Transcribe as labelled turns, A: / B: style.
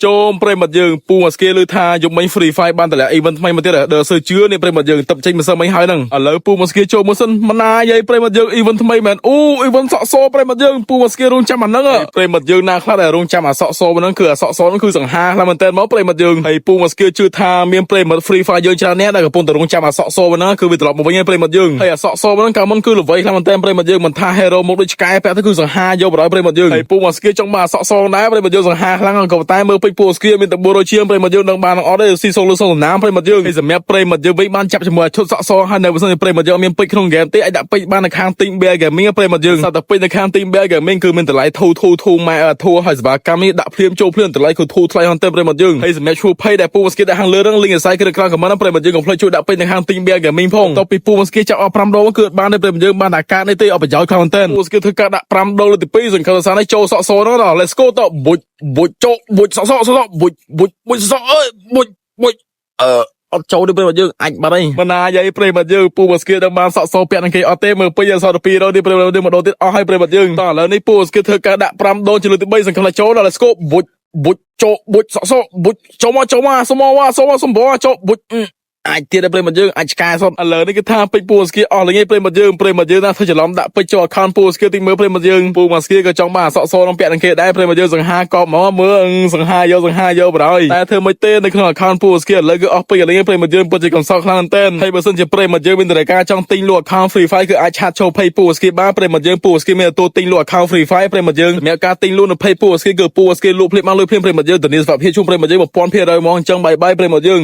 A: Chôm prey mặt dương pu mà skia lư tha dùng mấy free fire ban tại là event mấy mà tiết là đờ sơ chứa nên prey mặt dương tập tranh mà sơ mấy hai nằng ở lỡ pu mà skia chôm mà sân mà na vậy prey mặt dương event mấy mền event sọ so prey mặt dương pu mà skia rung chăm mặt nằng à prey mặt dương na khá là rung chăm mà sọ so mà nằng cửa sọ so nóคือสังหาแล้วมันเต้นmáu prey mặt dương hay pu mà skia chưa tha miếng prey mặt free fire dương cha nét làกับปุ่นแต่รung chăm mà sọ so mà nằngคือไปตลอดมาวันนี้prey mặt dương hayสอ so มันการมันคือหลุดไว้แล้วมันเต้นprey mặt dươngมันท่า hero มุกด้วยสกายแปะคือสังหาโยบร้อยprey mặt dương hay pu mà skia trong mà sọ soนะprey mặt dươngสังหาแล้วก็ตายมือไปpu skia មានតែបូរ៉ូឈៀម prey មកយើងនឹងបានអត់ទេស៊ីសូលសូណាម prey មកយើងហើយសម្រាប់ prey មកយើងវិញបានចាប់ជាមួយឈុតសក់សហើយនៅបើសិនជា prey មកយើងមានពេជ្រក្នុងហ្គេមទេអាចដាក់ពេជ្របាននៅខាង Team Bear Gaming prey មកយើងសត្វតែពេជ្រនៅខាង Team Bear Gaming គឺមានតម្លៃធូរម៉ែធូរហើយសេវាកម្មនេះដាក់ភ្លាមចូលភ្លាមតម្លៃគឺធូរថ្លៃហ្នឹងទៅ prey មកយើងហើយសម្រាប់ឈ្មោះ page ដែលពូមកស្គីដាក់ខាងលើហ្នឹង link អាស្រ័យគឺក្រោម comment prey មកយើងកុំភ្លេចជួយដាក់ពេជ្រនៅខាង Team Bear Gaming ផងតទៅពីពូមកស្គីចាប់អស់5ដុល្លារគឺបានតែ prey មកយើងបានតែការនេះទេអត់ប្រយោជន៍ខាងមែនតើពូមកស្គីធ្វើការដាក់5ដុល្លារទី2សង្ឃឹមថានេះចូលសក់សហ្នឹងដល់ let's go ទៅបុចចូលបុចសក់សបុចសក់អើយបុចអត់ចូលទេព្រៃមកយើងអាចបាត់ហើយបណ្ណាយាយព្រៃមកយើងពូមកស្គីដល់បានសក់សពាក់នឹងគេអត់ទេមើលពេញអស12ដុល្លារនេះព្រៃមកយើងមកដូរទៀតអស់ហើយព្រៃមកយើងតោះឥឡូវនេះពូមកស្គីធ្វើការដាក់5ដុល្លារជាលើកទី3សង្ឃឹមថាចូលដល់ let's go បុចចូលបុចសក់សបុចចូលមកសុំចូលបុចអាចទៀតព្រៃមកយើងអាចឆ្កែសតឥឡូវនេះគឺថាពេជ្រពូស្គីអស់លេងព្រៃមកយើងណាធ្វើច្រឡំដាក់ពេជ្រចូល account ពូស្គីទីមើលព្រៃមកយើងពូមកស្គីក៏ចង់បានអសក់សនឹងពាក់នឹងគេដែរព្រៃមកយើងសង្ហាកប់មកមើលសង្ហាយកបណ្ដោយតែធ្វើមិនទេនៅក្នុង account ពូស្គីឥឡូវគឺអស់ពេជ្រលេងព្រៃមកយើងពិតជាកំសត់ខ្លាំងមែនទែនហើយបើសិនជាព្រៃមកយើងមានតម្រូវការចង់ទិញលក់ account free fire គឺអាចឆាតចូល page ពូស្គីបានព្រៃមកយើងពូស្គីមានទទួលទិញលក់ account free fire ព្រៃមកយើងសម្រាប់ការទិញលក់នៅ page ពូស្គីគឺពូស្គីលក់ភ្លាមមកលុយភ្លាមព្រៃមកយើងធានាសុខភាពជូនព្រៃមកយើង 1000% ហ្មងអញ្ចឹងបាយព្រៃមកយើង